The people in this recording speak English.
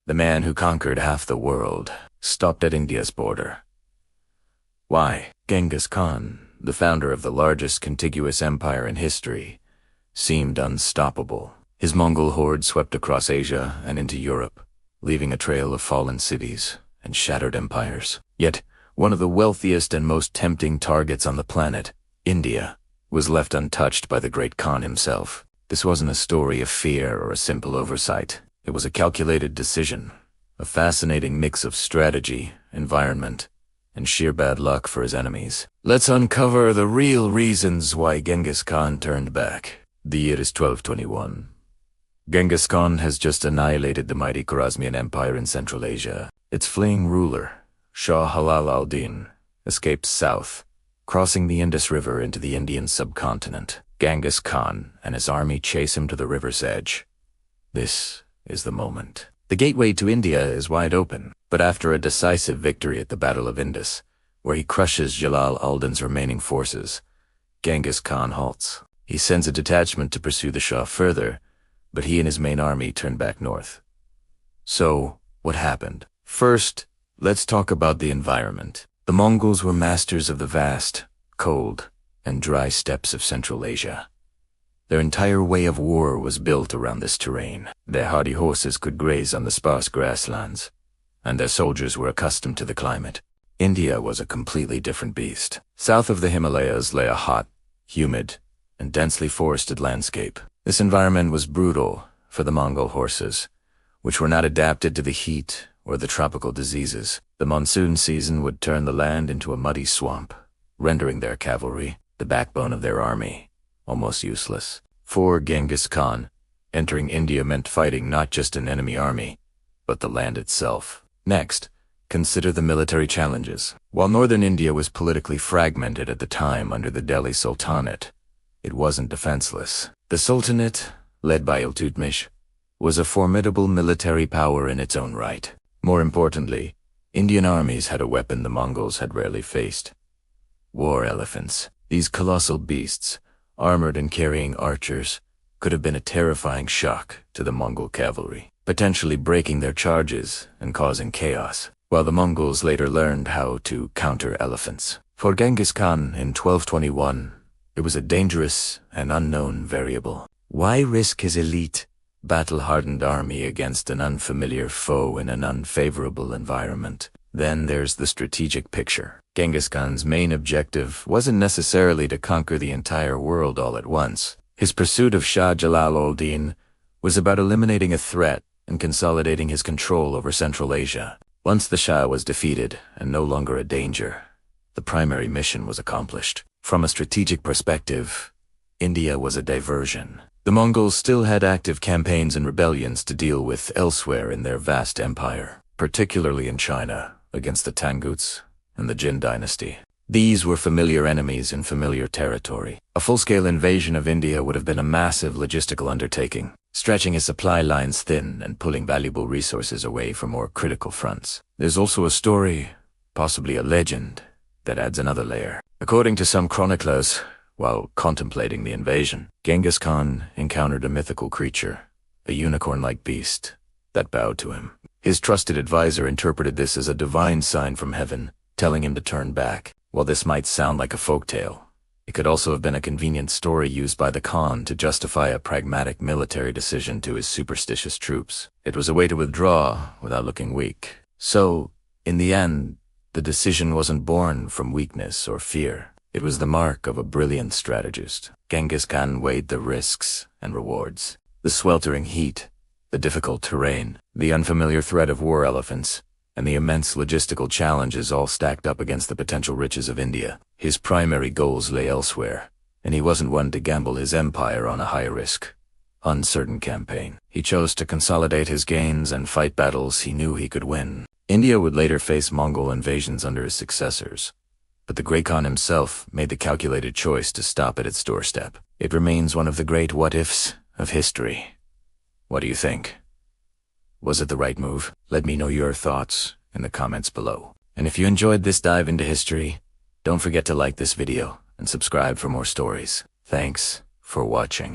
the man who conquered half the world, stopped at India's border. Why? Genghis Khan, the founder of the largest contiguous empire in history, seemed unstoppable. His Mongol horde swept across Asia and into Europe, leaving a trail of fallen cities and shattered empires. Yet, one of the wealthiest and most tempting targets on the planet, India, was left untouched by the great Khan himself. This wasn't a story of fear or a simple oversight. It was a calculated decision, a fascinating mix of strategy, environment, and sheer bad luck for his enemies. Let's uncover the real reasons why Genghis Khan turned back. The year is 1221. Genghis Khan has just annihilated the mighty Khwarezmian Empire in Central Asia. Its fleeing ruler, Shah Halal al-Din, escaped south, crossing the Indus River into the Indian subcontinent. Genghis Khan and his army chase him to the river's edge. This is the moment. The gateway to India is wide open, but after a decisive victory at the Battle of Indus, where he crushes Jalal al-Din's remaining forces, Genghis Khan halts. He sends a detachment to pursue the Shah further, but he and his main army turn back north. So, what happened? First, let's talk about the environment. The Mongols were masters of the vast, cold, and dry steppes of Central Asia. Their entire way of war was built around this terrain. Their hardy horses could graze on the sparse grasslands, and their soldiers were accustomed to the climate. India was a completely different beast. South of the Himalayas lay a hot, humid, and densely forested landscape. This environment was brutal for the Mongol horses, which were not adapted to the heat or the tropical diseases. The monsoon season would turn the land into a muddy swamp, rendering their cavalry, the backbone of their army, almost useless. For Genghis Khan, entering India meant fighting not just an enemy army, but the land itself. Next, consider the military challenges. While northern India was politically fragmented at the time under the Delhi Sultanate, it wasn't defenseless. The Sultanate, led by Iltutmish, was a formidable military power in its own right. More importantly, Indian armies had a weapon the Mongols had rarely faced: war elephants. These colossal beasts, armored and carrying archers, could have been a terrifying shock to the Mongol cavalry, potentially breaking their charges and causing chaos, while the Mongols later learned how to counter elephants. For Genghis Khan in 1221, it was a dangerous and unknown variable. Why risk his elite, battle-hardened army against an unfamiliar foe in an unfavorable environment? Then there's the strategic picture. Genghis Khan's main objective wasn't necessarily to conquer the entire world all at once. His pursuit of Shah Jalal al-Din was about eliminating a threat and consolidating his control over Central Asia. Once the Shah was defeated and no longer a danger, the primary mission was accomplished. From a strategic perspective, India was a diversion. The Mongols still had active campaigns and rebellions to deal with elsewhere in their vast empire, particularly in China, against the Tanguts and the Jin dynasty. These were familiar enemies in familiar territory. A full-scale invasion of India would have been a massive logistical undertaking, stretching his supply lines thin and pulling valuable resources away from more critical fronts. There's also a story, possibly a legend, that adds another layer. According to some chroniclers, while contemplating the invasion, Genghis Khan encountered a mythical creature, a unicorn-like beast, that bowed to him. His trusted advisor interpreted this as a divine sign from heaven, telling him to turn back. While this might sound like a folktale, it could also have been a convenient story used by the Khan to justify a pragmatic military decision to his superstitious troops. It was a way to withdraw without looking weak. So, in the end, the decision wasn't born from weakness or fear. It was the mark of a brilliant strategist. Genghis Khan weighed the risks and rewards. The sweltering heat, the difficult terrain, the unfamiliar threat of war elephants, and the immense logistical challenges all stacked up against the potential riches of India. His primary goals lay elsewhere, and he wasn't one to gamble his empire on a high-risk, uncertain campaign. He chose to consolidate his gains and fight battles he knew he could win. India would later face Mongol invasions under his successors, but the great Khan himself made the calculated choice to stop at its doorstep. It remains one of the great what-ifs of history. What do you think? Was it the right move? Let me know your thoughts in the comments below. And if you enjoyed this dive into history, don't forget to like this video and subscribe for more stories. Thanks for watching.